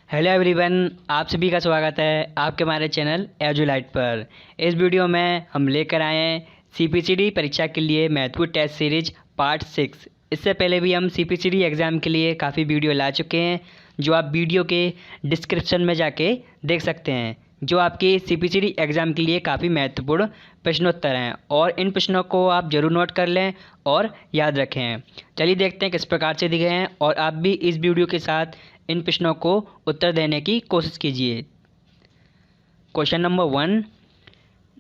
Hello everyone, आप सभी का स्वागत है आपके हमारे चैनल एजुलाइट पर। इस वीडियो में हम लेकर आए हैं सीपीसीडी परीक्षा के लिए महत्वपूर्ण टेस्ट सीरीज पार्ट 6। इससे पहले भी हम सीपीसीडी एग्ज़ाम के लिए काफ़ी वीडियो ला चुके हैं, जो आप वीडियो के डिस्क्रिप्शन में जाके देख सकते हैं, जो आपके सीपीसीडी एग्ज़ाम के लिए काफ़ी महत्वपूर्ण प्रश्नोत्तर हैं। और इन प्रश्नों को आप ज़रूर नोट कर लें और याद रखें। चलिए देखते हैं किस प्रकार से दिए हैं, और आप भी इस वीडियो के साथ इन प्रश्नों को उत्तर देने की कोशिश कीजिए। क्वेश्चन नंबर 1,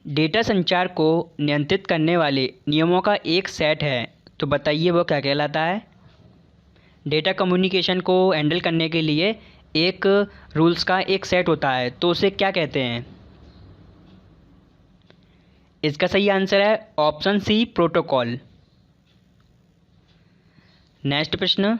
डेटा संचार को नियंत्रित करने वाले नियमों का एक सेट है, तो बताइए वो क्या कहलाता है। डेटा कम्युनिकेशन को हैंडल करने के लिए एक रूल्स का एक सेट होता है, तो उसे क्या कहते हैं। इसका सही आंसर है ऑप्शन सी, प्रोटोकॉल। नेक्स्ट प्रश्न,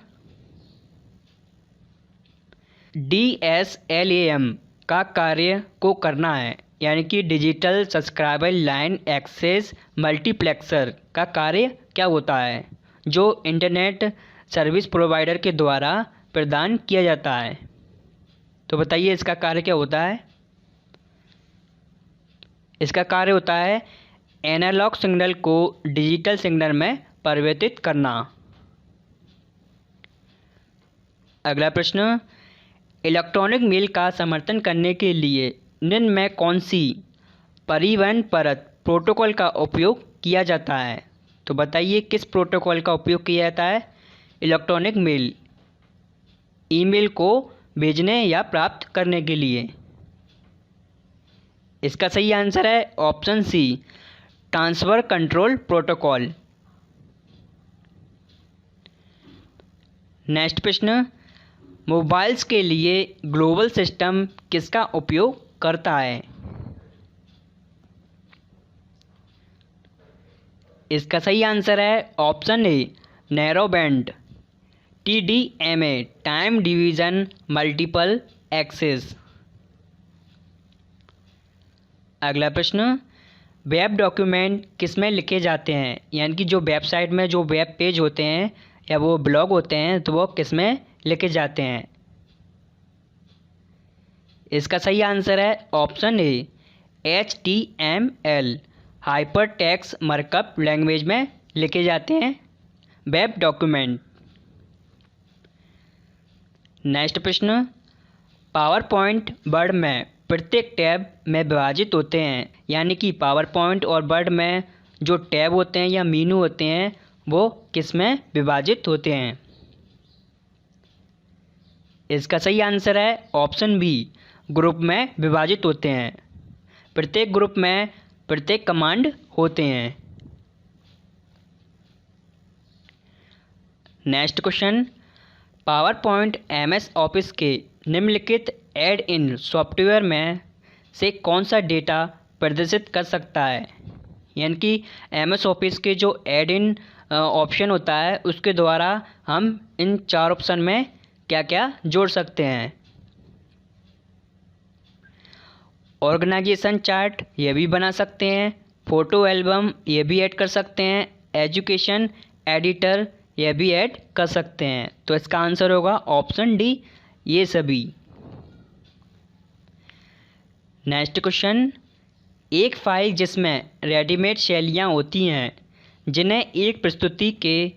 DSLAM का कार्य को करना है, यानी कि digital subscriber line access multiplexer का कार्य क्या होता है, जो इंटरनेट सर्विस प्रोवाइडर के द्वारा प्रदान किया जाता है। तो बताइए इसका कार्य क्या होता है। इसका कार्य होता है एनालॉग सिग्नल को डिजिटल सिग्नल में परिवर्तित करना। अगला प्रश्न, इलेक्ट्रॉनिक मेल का समर्थन करने के लिए निम्न में कौन सी परिवहन परत प्रोटोकॉल का उपयोग किया जाता है। तो बताइए किस प्रोटोकॉल का उपयोग किया जाता है इलेक्ट्रॉनिक मेल, ईमेल को भेजने या प्राप्त करने के लिए। इसका सही आंसर है option C, transfer control protocol. Next प्रश्न, मोबाइल्स के लिए ग्लोबल सिस्टम किसका उपयोग करता है। इसका सही आंसर है option A, narrow band TDMA, time division multiple access. अगला प्रश्न, वेब डॉक्यूमेंट किस में लिखे जाते हैं, यानी कि जो वेबसाइट में जो वेब पेज होते हैं या वो ब्लॉग होते हैं, तो वो किस में लिखे जाते हैं। इसका सही आंसर है ऑप्शन ए, HTML hyper text markup language में लिखे जाते हैं वेब डॉक्यूमेंट। नेक्स्ट प्रश्न, पावर पॉइंट वर्ड में प्रत्येक टैब में विभाजित होते हैं, यानी कि पावर पॉइंट और वर्ड में जो टैब होते हैं या मेनू होते हैं वो किस में विभाजित होते हैं। इसका सही आंसर है ऑप्शन बी, ग्रुप में विभाजित होते हैं। प्रत्येक ग्रुप में प्रत्येक कमांड होते हैं। Next question, power point MS office के निम्नलिखित ऐड इन सॉफ्टवेयर में से कौन सा डेटा प्रदर्शित कर सकता है, यानी कि MS ऑफिस के जो ऐड इन ऑप्शन होता है उसके द्वारा हम इन चार ऑप्शन में क्या क्या जोड़ सकते हैं। ऑर्गेनाइजेशन चार्ट ये भी बना सकते हैं, फ़ोटो एल्बम ये भी ऐड कर सकते हैं, एजुकेशन एडिटर ये भी ऐड कर सकते हैं। तो इसका आंसर होगा ऑप्शन डी, ये सभी। नेक्स्ट क्वेश्चन, एक फाइल जिसमें रेडीमेड शैलियाँ होती हैं जिन्हें एक प्रस्तुति के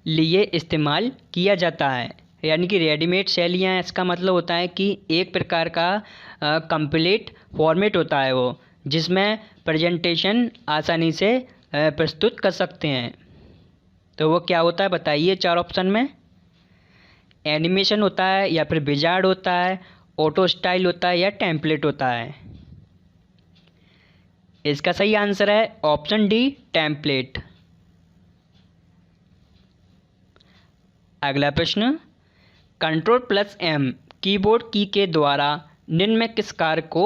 लिए इस्तेमाल किया जाता है, यानी कि रेडीमेड शैलियाँ, इसका मतलब होता है कि एक प्रकार का कंप्लीट फॉर्मेट होता है वो, जिसमें प्रेजेंटेशन आसानी से प्रस्तुत कर सकते हैं। तो वो क्या होता है बताइए चार ऑप्शन में। एनिमेशन होता है, या फिर विजार्ड होता है, ऑटो स्टाइल होता है, या टेम्पलेट होता है। इसका सही आंसर है ऑप्शन डी, टेम्पलेट। अगला प्रश्न, Ctrl+M कीबोर्ड की के द्वारा निम्न में किस कार्य को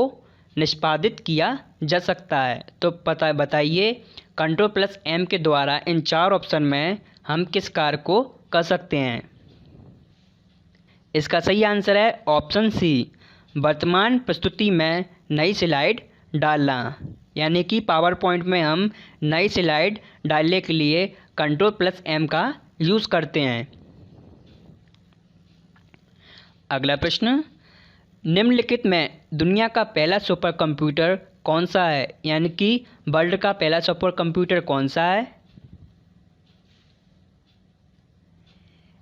निष्पादित किया जा सकता है। तो बताइए Ctrl+M के द्वारा इन चार ऑप्शन में हम किस कार्य को कर सकते हैं। इसका सही आंसर है ऑप्शन सी, वर्तमान प्रस्तुति में नई स्लाइड डालना, यानी कि पावर पॉइंट में हम नई स्लाइड डालने के लिए Ctrl+M का यूज़ करते हैं। अगला प्रश्न, निम्नलिखित में दुनिया का पहला सुपर कंप्यूटर कौन सा है, यानी कि वर्ल्ड का पहला सुपर कंप्यूटर कौन सा है?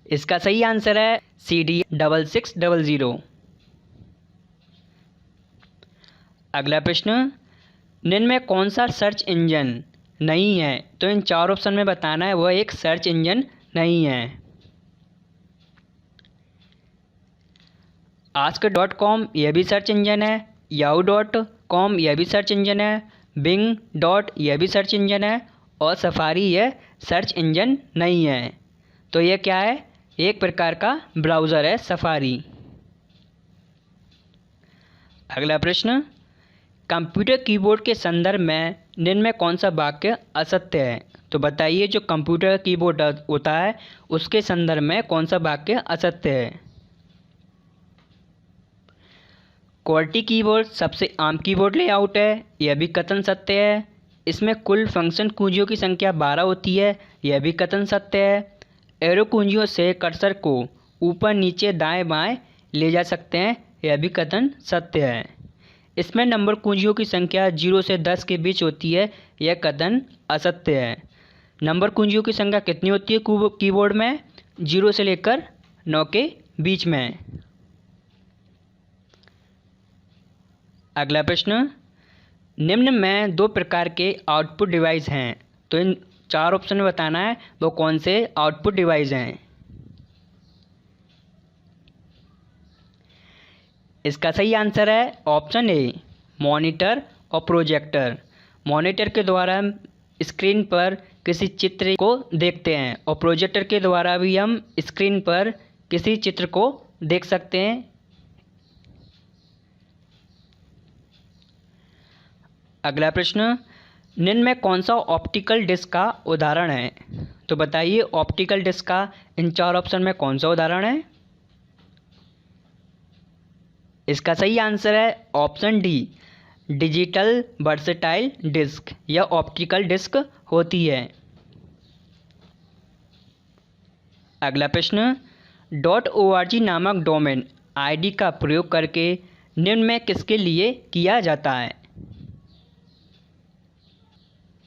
इसका सही आंसर है CD6600। अगला प्रश्न, निम्न में कौन सा सर्च इंजन नहीं है? तो इन चार ऑप्शन में बताना है वह एक सर्च इंजन नहीं है। ask.com यह भी सर्च इंजन है, yahoo.com यह भी सर्च इंजन है, बिंग यह भी सर्च इंजन है, और सफारी यह सर्च इंजन नहीं है। तो यह क्या है? एक प्रकार का ब्राउज़र है सफारी। अगला प्रश्न, कंप्यूटर कीबोर्ड के संदर्भ में निम्न में कौन सा वाक्य असत्य है? तो बताइए, जो कंप्यूटर कीबोर्ड होता है उसके संदर्भ में कौन सा वाक्य असत्य है? QWERTY कीबोर्ड सबसे आम कीबोर्ड लेआउट है, यह भी कथन सत्य है। इसमें कुल फंक्शन कुंजियों की संख्या 12 होती है, यह भी कथन सत्य है। एरो कुंजियों से कर्सर को ऊपर नीचे दाएं बाएं ले जा सकते हैं, यह भी कथन सत्य है। इसमें नंबर कुंजियों की संख्या 0 से 10 के बीच होती है, यह कथन असत्य है। नंबर कुंजियों की संख्या कितनी होती है कीबोर्ड में? 0 से लेकर 9 के बीच में। अगला प्रश्न, निम्न में दो प्रकार के आउटपुट डिवाइस हैं, तो इन चार ऑप्शन में बताना है वो कौन से आउटपुट डिवाइस हैं। इसका सही आंसर है ऑप्शन ए, मॉनिटर और प्रोजेक्टर। मॉनिटर के द्वारा हम स्क्रीन पर किसी चित्र को देखते हैं और प्रोजेक्टर के द्वारा भी हम स्क्रीन पर किसी चित्र को देख सकते हैं। अगला प्रश्न, निम्न में कौन सा ऑप्टिकल डिस्क का उदाहरण है? तो बताइए, ऑप्टिकल डिस्क का इन चार ऑप्शन में कौन सा उदाहरण है? इसका सही आंसर है option D, digital versatile disc. यह ऑप्टिकल डिस्क होती है। अगला प्रश्न, .org नामक डोमेन आईडी का प्रयोग करके निम्न में किसके लिए किया जाता है?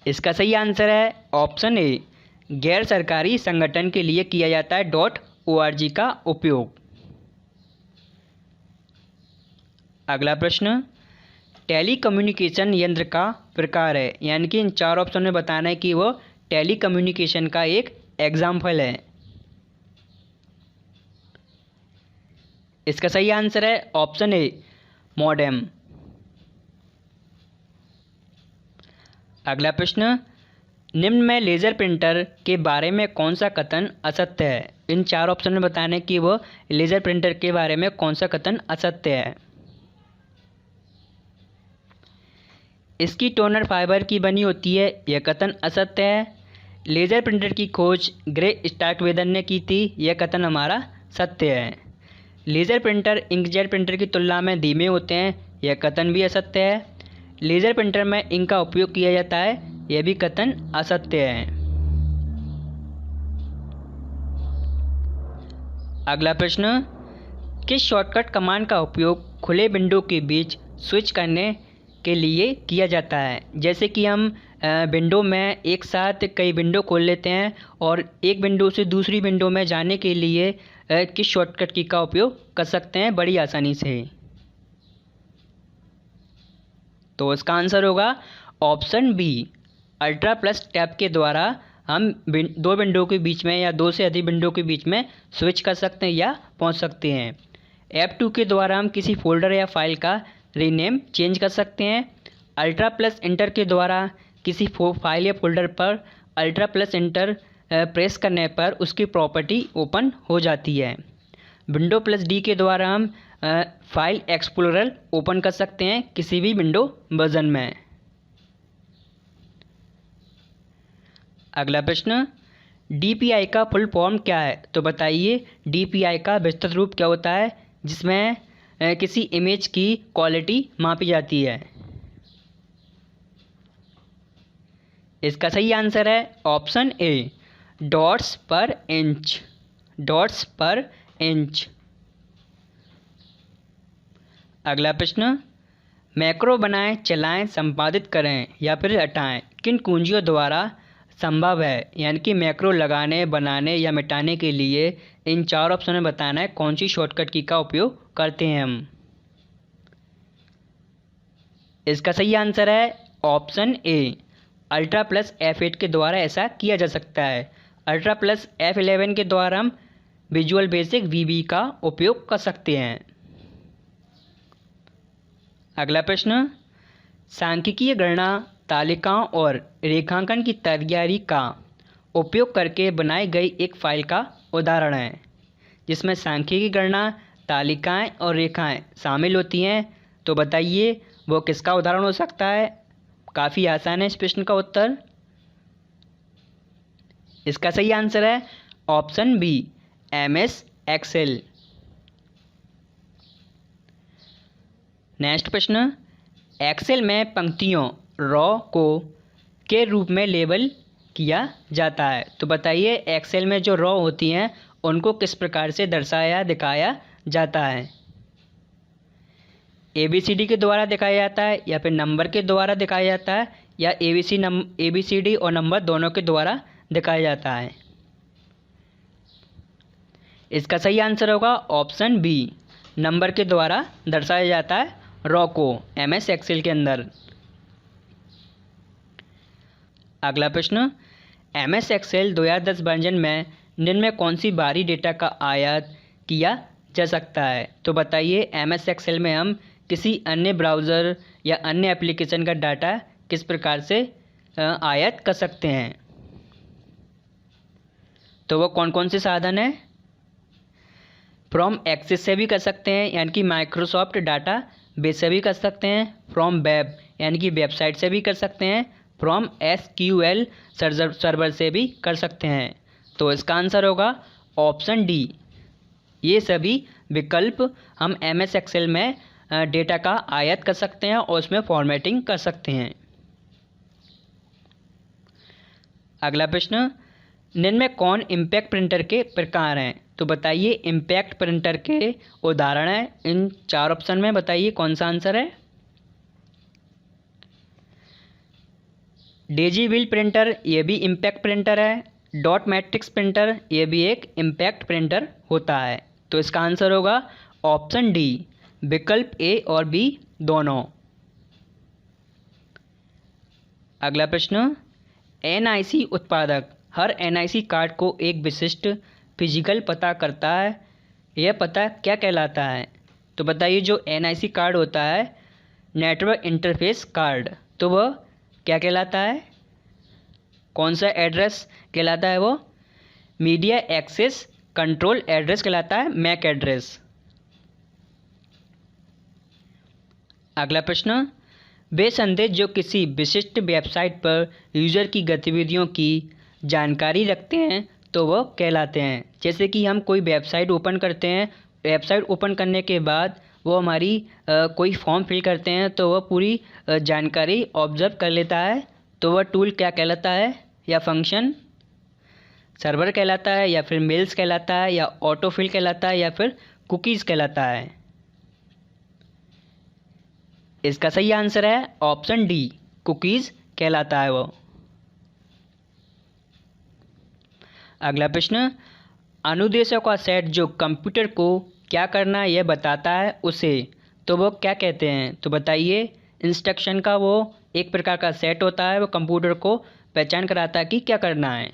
इसका सही आंसर है ऑप्शन ए, गैर सरकारी संगठन के लिए किया जाता है .org का उपयोग। अगला प्रश्न, टेलीकम्युनिकेशन यंत्र का प्रकार है, यानी कि इन चार ऑप्शन में बताना है कि वो टेलीकम्युनिकेशन का एक एग्जाम्पल है। इसका सही आंसर है ऑप्शन ए, मॉडेम। अगला प्रश्न, निम्न में लेज़र प्रिंटर के बारे में कौन सा कथन असत्य है? इन चार ऑप्शन में बताने कि वो लेज़र प्रिंटर के बारे में कौन सा कथन असत्य है। इसकी टोनर फाइबर की बनी होती है, यह कथन असत्य है। लेज़र प्रिंटर की खोज ग्रे स्टार्कवेदर ने की थी, यह कथन हमारा सत्य है। लेज़र प्रिंटर इंकजेट प्रिंटर की तुलना में धीमे होते हैं, यह कथन भी असत्य है। लेज़र प्रिंटर में इंक का उपयोग किया जाता है, यह भी कथन असत्य है। अगला प्रश्न, किस शॉर्टकट कमांड का उपयोग खुले विंडो के बीच स्विच करने के लिए किया जाता है? जैसे कि हम विंडो में एक साथ कई विंडो खोल लेते हैं और एक विंडो से दूसरी विंडो में जाने के लिए किस शॉर्टकट की का उपयोग कर सकते हैं बड़ी आसानी से? तो इसका आंसर होगा option B, ultra plus tab के द्वारा हम दो विंडो के बीच में या दो से अधिक विंडो के बीच में स्विच कर सकते हैं या पहुंच सकते हैं। F2 के द्वारा हम किसी फोल्डर या फाइल का रीनेम चेंज कर सकते हैं। अल्ट्रा प्लस इंटर के द्वारा किसी फाइल या फोल्डर पर अल्ट्रा प्लस इंटर प्रेस करने पर उसकी प्रॉपर्टी ओपन हो जाती है। विंडो प्लस डी के द्वारा हम फाइल एक्सप्लोरर ओपन कर सकते हैं किसी भी विंडो वर्जन में। अगला प्रश्न, DPI का फुल फॉर्म क्या है? तो बताइए, DPI का विस्तृत रूप क्या होता है जिसमें किसी इमेज की क्वालिटी मापी जाती है? इसका सही आंसर है ऑप्शन ए, डॉट्स पर इंच। डॉट्स पर इंच। अगला प्रश्न, मैक्रो बनाएं, चलाएं, संपादित करें या फिर हटाएं किन कुंजियों द्वारा संभव है। यानी कि मैक्रो लगाने, बनाने या मिटाने के लिए इन 4 ऑप्शन में बताना है कौन सी शॉर्टकट की का उपयोग करते हैं हम। इसका सही आंसर है ऑप्शन ए, अल्ट्रा प्लस F8 के द्वारा ऐसा किया जा सकता है। अल्ट्रा प्लस F11 के द्वारा हम विजुअल बेसिक VB का उपयोग कर सकते हैं। अगला प्रश्न, सांख्यिकीय गणना, तालिकाओं और रेखांकन की तैयारी का उपयोग करके बनाई गई एक फाइल का उदाहरण है, जिसमें सांख्यिकीय गणना, तालिकाएं और रेखाएं शामिल होती हैं। तो बताइए वो किसका उदाहरण हो सकता है। काफ़ी आसान है इस प्रश्न का उत्तर। इसका सही आंसर है option B, MS Excel. Next प्रश्न, एक्सेल में पंक्तियों रॉ को के रूप में लेबल किया जाता है। तो बताइए एक्सेल में जो रॉ होती हैं उनको किस प्रकार से दर्शाया दिखाया जाता है। ABCD के द्वारा दिखाया जाता है या फिर नंबर के द्वारा दिखाया जाता है या ABCD और नंबर दोनों के द्वारा दिखाया जाता है। इसका सही आंसर होगा ऑप्शन बी, नंबर के द्वारा दर्शाया जाता है रॉ को MS एक्सेल के अंदर। अगला प्रश्न, MS एक्सेल 2010 वर्जन में निम्न में कौन सी बाहरी डेटा का आयात किया जा सकता है। तो बताइए MS एक्सेल में हम किसी अन्य ब्राउज़र या अन्य एप्लीकेशन का डाटा किस प्रकार से आयात कर सकते हैं। तो वो कौन कौन से साधन हैं। फ्रॉम एक्सेस से भी कर सकते हैं, यानी कि माइक्रोसॉफ्ट डाटा बेस से भी कर सकते हैं। फ्रॉम वेब यानी कि वेबसाइट से भी कर सकते हैं। फ्रॉम SQL सर्वर से भी कर सकते हैं। तो इसका आंसर होगा ऑप्शन डी। ये सभी विकल्प हम MS एक्सेल में डेटा का आयात कर सकते हैं और उसमें फॉर्मेटिंग कर सकते हैं। अगला प्रश्न, निम्न में कौन इम्पैक्ट प्रिंटर के प्रकार हैं। तो बताइए इम्पैक्ट प्रिंटर के उदाहरण हैं इन 4 ऑप्शन में, बताइए कौन सा आंसर है। डेजी व्हील प्रिंटर, ये भी इम्पैक्ट प्रिंटर है। डॉट मैट्रिक्स प्रिंटर, ये भी एक इम्पैक्ट प्रिंटर होता है। तो इसका आंसर होगा ऑप्शन डी, विकल्प ए और बी दोनों। अगला प्रश्न, NIC उत्पादक हर NIC कार्ड को एक विशिष्ट फिजिकल पता करता है। यह पता क्या कहलाता है। तो बताइए जो NIC कार्ड होता है, नेटवर्क इंटरफेस कार्ड, तो वह क्या कहलाता है, कौन सा एड्रेस कहलाता है। वो मीडिया एक्सेस कंट्रोल एड्रेस कहलाता है, मैक एड्रेस। अगला प्रश्न, वे संदेश जो किसी विशिष्ट वेबसाइट पर यूज़र की गतिविधियों की जानकारी रखते हैं तो वह कहलाते हैं। जैसे कि हम कोई वेबसाइट ओपन करते हैं, वेबसाइट ओपन करने के बाद वो हमारी कोई फॉर्म फिल करते हैं तो वह पूरी जानकारी ऑब्जर्व कर लेता है। तो वह टूल क्या कहलाता है, या फंक्शन सर्वर कहलाता है, या फिर मेल्स कहलाता है, या ऑटोफिल कहलाता है, या फिर कुकीज़ कहलाता है। इसका सही आंसर है ऑप्शन डी, कुकीज़ कहलाता है वो। अगला प्रश्न, अनुदेशों का सेट जो कंप्यूटर को क्या करना है यह बताता है उसे तो वो क्या कहते हैं। तो बताइए इंस्ट्रक्शन का वो एक प्रकार का सेट होता है, वो कंप्यूटर को पहचान कराता है कि क्या करना है।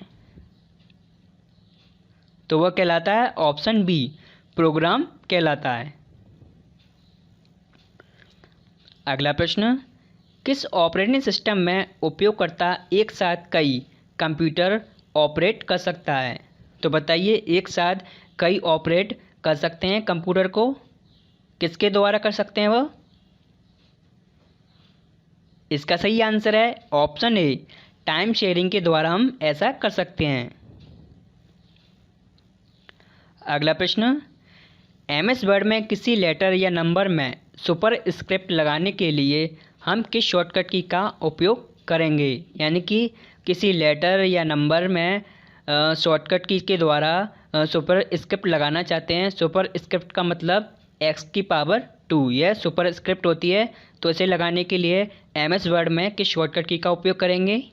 तो वह कहलाता है ऑप्शन बी, प्रोग्राम कहलाता है। अगला प्रश्न, किस ऑपरेटिंग सिस्टम में उपयोगकर्ता एक साथ कई कंप्यूटर ऑपरेट कर सकता है। तो बताइए एक साथ कई ऑपरेट कर सकते हैं कंप्यूटर को, किसके द्वारा कर सकते हैं वह। इसका सही आंसर है ऑप्शन ए, टाइम शेयरिंग के द्वारा हम ऐसा कर सकते हैं। अगला प्रश्न, MS वर्ड में किसी लेटर या नंबर में सुपर स्क्रिप्ट लगाने के लिए हम किस शॉर्टकट की का उपयोग करेंगे। यानी कि किसी लेटर या नंबर में शॉर्टकट की के द्वारा सुपर स्क्रिप्ट लगाना चाहते हैं। सुपर स्क्रिप्ट का मतलब x की पावर 2 यह सुपर स्क्रिप्ट होती है। तो इसे लगाने के लिए MS वर्ड में किस शॉर्टकट की का उपयोग करेंगे?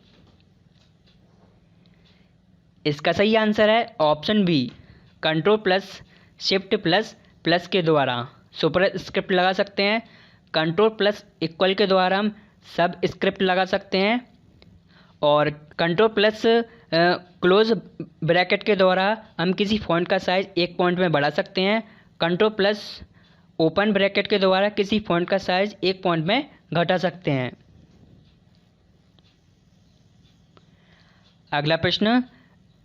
इसका सही आंसर है option B, control plus shift plus plus के द्वारा सुपर स्क्रिप्ट लगा सकते हैं। कंट्रोल प्लस इक्वल के द्वारा हम सब स्क्रिप्ट लगा सकते हैं और कंट्रोल प्लस क्लोज ब्रैकेट के द्वारा हम किसी फ़ॉन्ट का साइज़ 1 पॉइंट में बढ़ा सकते हैं। कंट्रोल प्लस ओपन ब्रैकेट के द्वारा किसी फ़ॉन्ट का साइज़ 1 पॉइंट में घटा सकते हैं। अगला प्रश्न,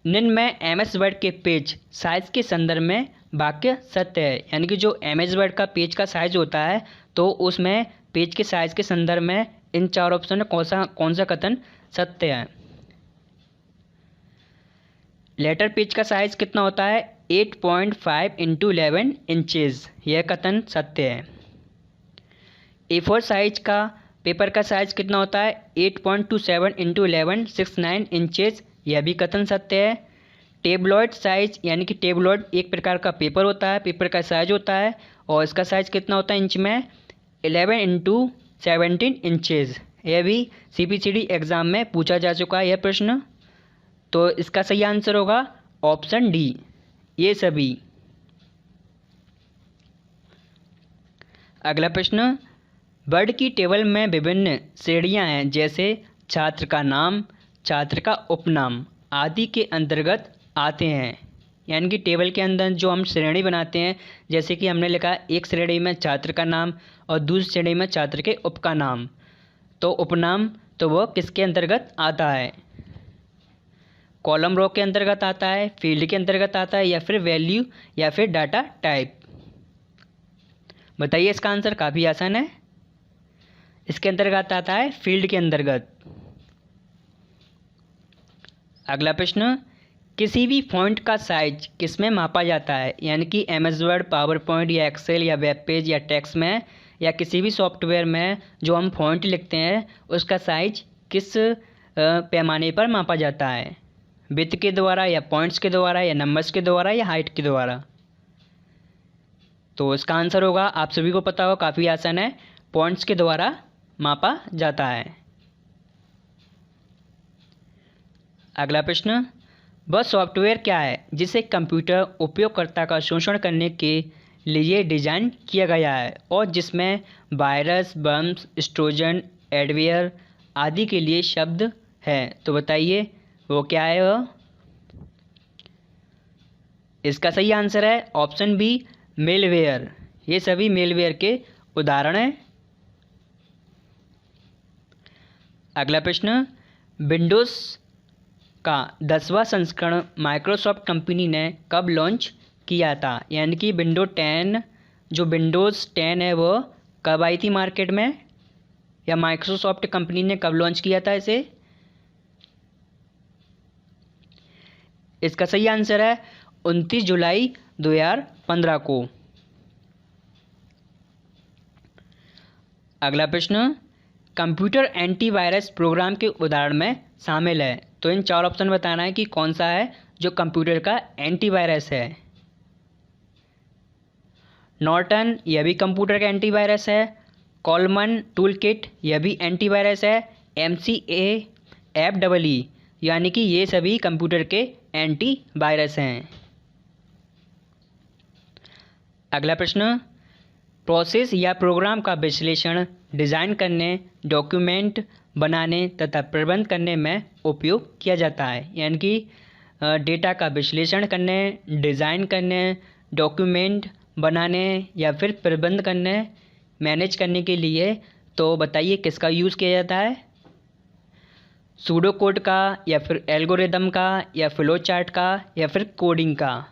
निम्न में MS वर्ड के पेज साइज़ के संदर्भ में वाक्य सत्य है। यानी कि जो MS वर्ड का पेज का साइज़ होता है तो उसमें पेज के साइज़ के संदर्भ में इन 4 ऑप्शन में कौन सा कथन सत्य है? लेटर पेज का साइज़ कितना होता है? 8.5 इंटू 11 इंचेस, यह कथन सत्य है। A4 साइज का पेपर का साइज़ कितना होता है? 8.27 इंटू 11 69 इंचेस, यह भी कथन सत्य है। टेबलॉइड साइज यानी कि टेबलॉइड एक प्रकार का पेपर होता है, पेपर का साइज होता है और इसका साइज़ कितना होता है इंच में? 11 इंटू 17 इंचेस, यह भी CPCD एग्ज़ाम में पूछा जा चुका है यह प्रश्न। तो इसका सही आंसर होगा ऑप्शन डी, ये सभी। अगला प्रश्न, वर्ड की टेबल में विभिन्न श्रेणियां हैं जैसे छात्र का नाम, छात्र का उपनाम आदि के अंतर्गत आते हैं। यानी कि टेबल के अंदर जो हम श्रेणी बनाते हैं, जैसे कि हमने लिखा एक श्रेणी में छात्र का नाम और दूसरी श्रेणी में छात्र के उप का नाम, तो उपनाम तो वो किसके अंतर्गत आता है? कॉलम रो के अंतर्गत आता है, फील्ड के अंतर्गत आता है या फिर वैल्यू या फिर डाटा टाइप? बताइए, इसका आंसर काफ़ी आसान है, इसके अंतर्गत आता है फील्ड के अंतर्गत। अगला प्रश्न, किसी भी फॉन्ट का साइज किस में मापा जाता है? यानी कि MS वर्ड, पावर पॉइंट या एक्सेल या वेब पेज या टेक्स्ट में या किसी भी सॉफ्टवेयर में जो हम फॉन्ट लिखते हैं उसका साइज किस पैमाने पर मापा जाता है? विड्थ के द्वारा या पॉइंट्स के द्वारा या नंबर्स के द्वारा या हाइट के द्वारा? तो इसका आंसर होगा, आप सभी को पता हो, काफ़ी आसान है, पॉइंट्स के द्वारा मापा जाता है। अगला प्रश्न, वह सॉफ्टवेयर क्या है जिसे कंप्यूटर उपयोगकर्ता का शोषण करने के लिए डिज़ाइन किया गया है और जिसमें वायरस, बम्स, ट्रोजन, एडवेयर आदि के लिए शब्द है? तो बताइए वो क्या है वह? इसका सही आंसर है ऑप्शन बी, मेलवेयर। ये सभी मेलवेयर के उदाहरण हैं। अगला प्रश्न, विंडोज़ का 10वां संस्करण माइक्रोसॉफ्ट कंपनी ने कब लॉन्च किया था? यानी कि विंडोज़ 10 है वो कब आई थी मार्केट में, या माइक्रोसॉफ्ट कंपनी ने कब लॉन्च किया था इसे? इसका सही आंसर है 29 जुलाई 2015 को। अगला प्रश्न, कंप्यूटर एंटीवायरस प्रोग्राम के उदाहरण में शामिल है। तो इन 4 ऑप्शन बताना है कि कौन सा है जो कंप्यूटर का एंटीवायरस है। नॉर्टन, यह भी कंप्यूटर का एंटीवायरस है। कॉलमन टूलकिट, यह भी एंटीवायरस है। MCAFEE, यानी कि ये सभी कंप्यूटर के एंटीवायरस हैं। अगला प्रश्न, प्रोसेस या प्रोग्राम का विश्लेषण डिज़ाइन करने, डॉक्यूमेंट बनाने तथा प्रबंध करने में उपयोग किया जाता है। यानी कि डेटा का विश्लेषण करने, डिज़ाइन करने, डॉक्यूमेंट बनाने या फिर प्रबंध करने, मैनेज करने के लिए, तो बताइए किसका यूज़ किया जाता है? सूडो कोड का या फिर एल्गोरिदम का या फ्लो चार्ट का या फिर कोडिंग का?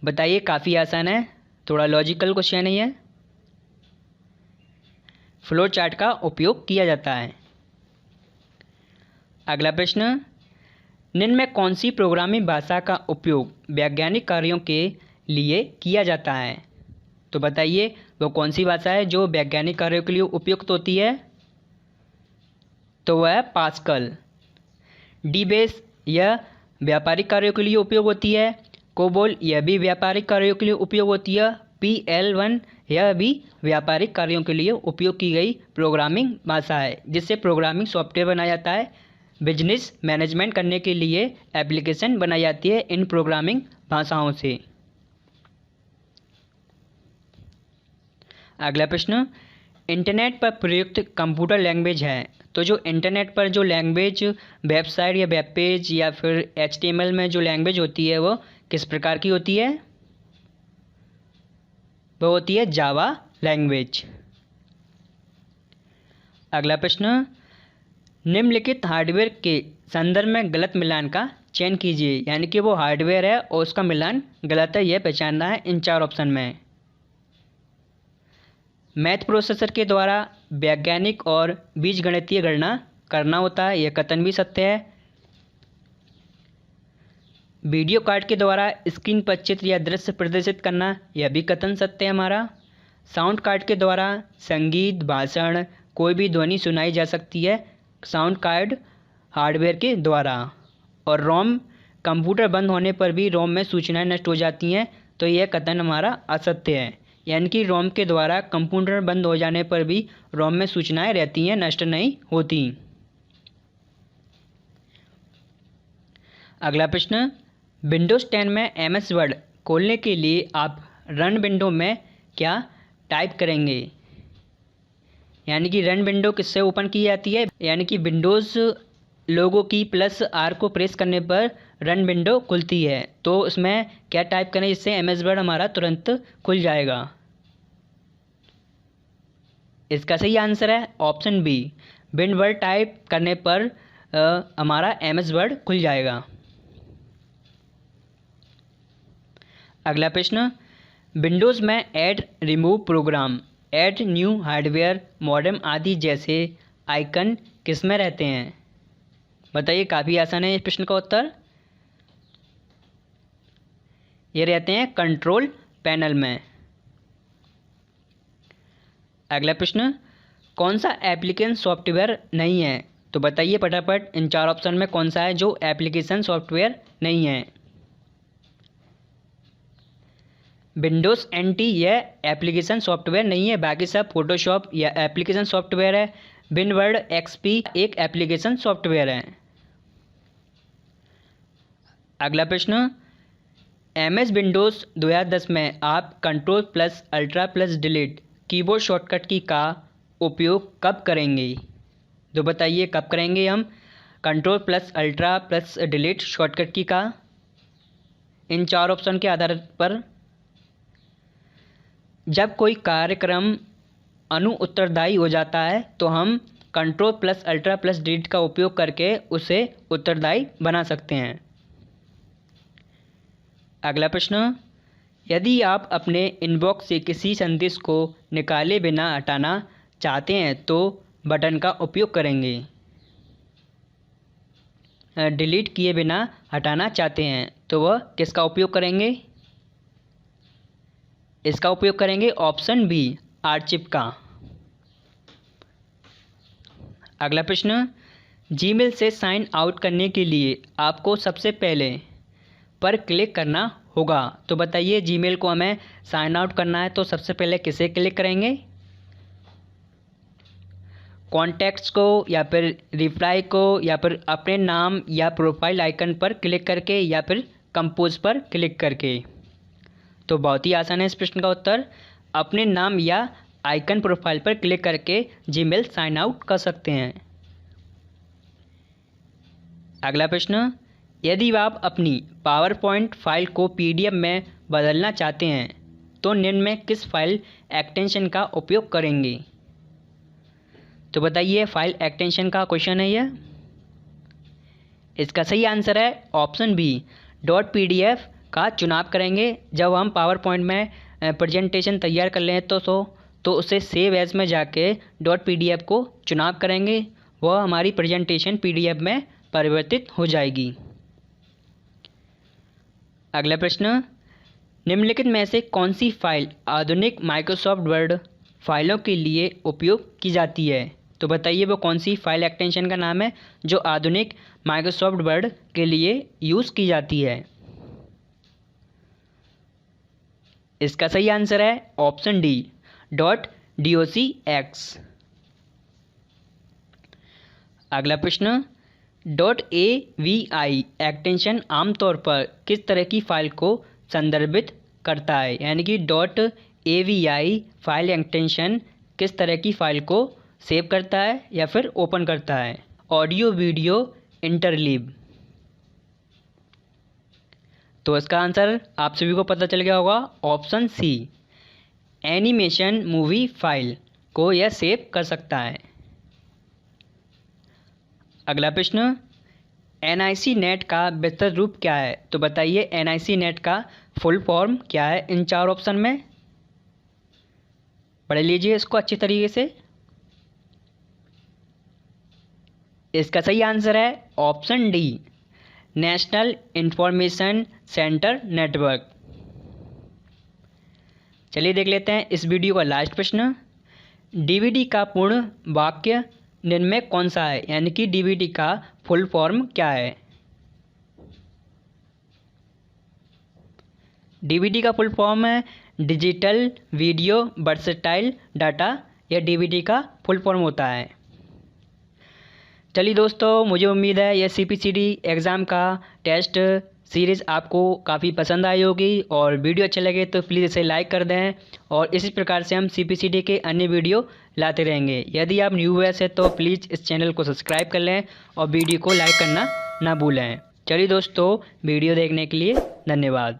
बताइए, काफ़ी आसान है, थोड़ा लॉजिकल क्वेश्चन है ये। फ्लो चार्ट का उपयोग किया जाता है। अगला प्रश्न, निम्न में कौन सी प्रोग्रामिंग भाषा का उपयोग वैज्ञानिक कार्यों के लिए किया जाता है? तो बताइए वो कौन सी भाषा है जो वैज्ञानिक कार्यों के लिए उपयुक्त होती है? तो वह है पास्कल। डीबेस, यह व्यापारिक कार्यों के लिए उपयोग होती है। कोबोल, यह भी व्यापारिक कार्यों के लिए उपयोग होती है। PL1, यह भी व्यापारिक कार्यों के लिए उपयोग की गई प्रोग्रामिंग भाषा है जिससे प्रोग्रामिंग सॉफ्टवेयर बनाया जाता है। बिजनेस मैनेजमेंट करने के लिए एप्लीकेशन बनाई जाती है इन प्रोग्रामिंग भाषाओं से। अगला प्रश्न, इंटरनेट पर प्रयुक्त कंप्यूटर लैंग्वेज है। तो जो इंटरनेट पर जो लैंग्वेज, वेबसाइट या वेब पेज या फिर HTML में जो लैंग्वेज होती है वो किस प्रकार की होती है? वो होती है जावा लैंग्वेज। अगला प्रश्न, निम्नलिखित हार्डवेयर के संदर्भ में गलत मिलान का चयन कीजिए। यानी कि वो हार्डवेयर है और उसका मिलान गलत है, यह पहचानना है इन 4 ऑप्शन में। मैथ प्रोसेसर के द्वारा वैज्ञानिक और बीजगणितीय गणना करना होता है, यह कथन भी सत्य है। वीडियो कार्ड के द्वारा स्क्रीन पर चित्र या दृश्य प्रदर्शित करना, यह भी कथन सत्य है हमारा। साउंड कार्ड के द्वारा संगीत, भाषण, कोई भी ध्वनि सुनाई जा सकती है साउंड कार्ड हार्डवेयर के द्वारा। और रोम, कंप्यूटर बंद होने पर भी रोम में सूचनाएं नष्ट हो जाती हैं, तो यह कथन हमारा असत्य है। यानी कि रोम के द्वारा कंप्यूटर बंद हो जाने पर भी रोम में सूचनाएं रहती हैं, नष्ट नहीं होती। अगला प्रश्न, विंडोज़ 10 में MS वर्ड खोलने के लिए आप रन विंडो में क्या टाइप करेंगे? यानी कि रन विंडो किससे ओपन की जाती है? यानी कि विंडोज़ लोगो की +R को प्रेस करने पर रन विंडो खुलती है, तो उसमें क्या टाइप करें जिससे MS वर्ड हमारा तुरंत खुल जाएगा? इसका सही आंसर है option B, winword type करने पर हमारा MS वर्ड खुल जाएगा। अगला प्रश्न, विंडोज़ में add, remove program, add new hardware, modem आदि जैसे आइकन किस में रहते हैं? बताइए, काफ़ी आसान है इस प्रश्न का उत्तर। ये रहते हैं कंट्रोल पैनल में। अगला प्रश्न, कौन सा एप्लीकेशन सॉफ्टवेयर नहीं है? तो बताइए फटाफट इन 4 ऑप्शन में कौन सा है जो एप्लीकेशन सॉफ्टवेयर नहीं है? विंडोज़ NT यह एप्लीकेशन सॉफ्टवेयर नहीं है, बाकी सब फोटोशॉप या एप्लीकेशन सॉफ्टवेयर है। विनवर्ड XP एक एप्लीकेशन सॉफ्टवेयर है। अगला प्रश्न, MS विंडोज़ 2010 में आप Ctrl+Alt+Delete कीबोर्ड शॉर्टकट की का उपयोग कब करेंगे? तो बताइए कब करेंगे हम Ctrl+Alt+Delete शॉर्टकट की का? इन 4 ऑप्शन के आधार पर जब कोई कार्यक्रम अनुउत्तरदायी हो जाता है तो हम Ctrl+Alt+Delete का उपयोग करके उसे उत्तरदायी बना सकते हैं। अगला प्रश्न, यदि आप अपने इनबॉक्स से किसी संदेश को निकाले बिना हटाना चाहते हैं तो बटन का उपयोग करेंगे। डिलीट किए बिना हटाना चाहते हैं तो वह किसका उपयोग करेंगे? इसका उपयोग करेंगे ऑप्शन बी, आर्चिव का। अगला प्रश्न, जीमेल से साइन आउट करने के लिए आपको सबसे पहले पर क्लिक करना होगा। तो बताइए जीमेल को हमें साइन आउट करना है तो सबसे पहले किसे क्लिक करेंगे? कॉन्टैक्ट्स को या फिर रिप्लाई को या फिर अपने नाम या प्रोफाइल आइकन पर क्लिक करके या फिर कंपोज पर क्लिक करके? तो बहुत ही आसान है इस प्रश्न का उत्तर, अपने नाम या आइकन प्रोफाइल पर क्लिक करके जीमेल साइन आउट कर सकते हैं। अगला प्रश्न, यदि आप अपनी पावर पॉइंट फाइल को PDF में बदलना चाहते हैं तो निम्न में किस फाइल एक्सटेंशन का उपयोग करेंगे? तो बताइए फाइल एक्सटेंशन का क्वेश्चन है यह। इसका सही आंसर है ऑप्शन बी, .pdf का चुनाव करेंगे। जब हम पावर पॉइंट में प्रेजेंटेशन तैयार कर लें तो उसे सेव एज में जाके .pdf को चुनाव करेंगे, वह हमारी प्रेजेंटेशन PDF में परिवर्तित हो जाएगी। अगला प्रश्न, निम्नलिखित में से कौन सी फाइल आधुनिक माइक्रोसॉफ्ट वर्ड फाइलों के लिए उपयोग की जाती है? तो बताइए वो कौन सी फाइल एक्सटेंशन का नाम है जो आधुनिक माइक्रोसॉफ्ट वर्ड के लिए यूज़ की जाती है? इसका सही आंसर है ऑप्शन डी, .docx। अगला प्रश्न, .avi एक्सटेंशन आमतौर पर किस तरह की फाइल को संदर्भित करता है, यानी कि .avi फाइल एक्सटेंशन किस तरह की फाइल को सेव करता है या फिर ओपन करता है। Audio video interleave. तो इसका आंसर आप सभी को पता चल गया होगा, option C, animation movie file को यह सेव कर सकता है। अगला प्रश्न, NIC नेट का विस्तृत रूप क्या है। तो बताइए NIC नेट का फुल फॉर्म क्या है इन चार ऑप्शन में। पढ़ लीजिए इसको अच्छी तरीके से। इसका सही आंसर है option D, national information centre network. चलिए देख लेते हैं इस वीडियो का लास्ट प्रश्न, DVD का पूर्ण वाक्य निम्न कौन सा है, यानी कि DVD का फुल फॉर्म क्या है। DVD का फुल फॉर्म है डिजिटल वीडियो वर्सेटाइल डाटा, यह DVD का फुल फॉर्म होता है। चलिए दोस्तों, मुझे उम्मीद है यह CPCD एग्ज़ाम का टेस्ट सीरीज़ आपको काफ़ी पसंद आई होगी, और वीडियो अच्छा लगे तो प्लीज़ इसे लाइक कर दें, और इसी प्रकार से हम CPCD के अन्य वीडियो लाते रहेंगे। यदि आप न्यू व्यूअर्स हैं तो प्लीज़ इस चैनल को सब्सक्राइब कर लें और वीडियो को लाइक करना ना भूलें। चलिए दोस्तों, वीडियो देखने के लिए धन्यवाद।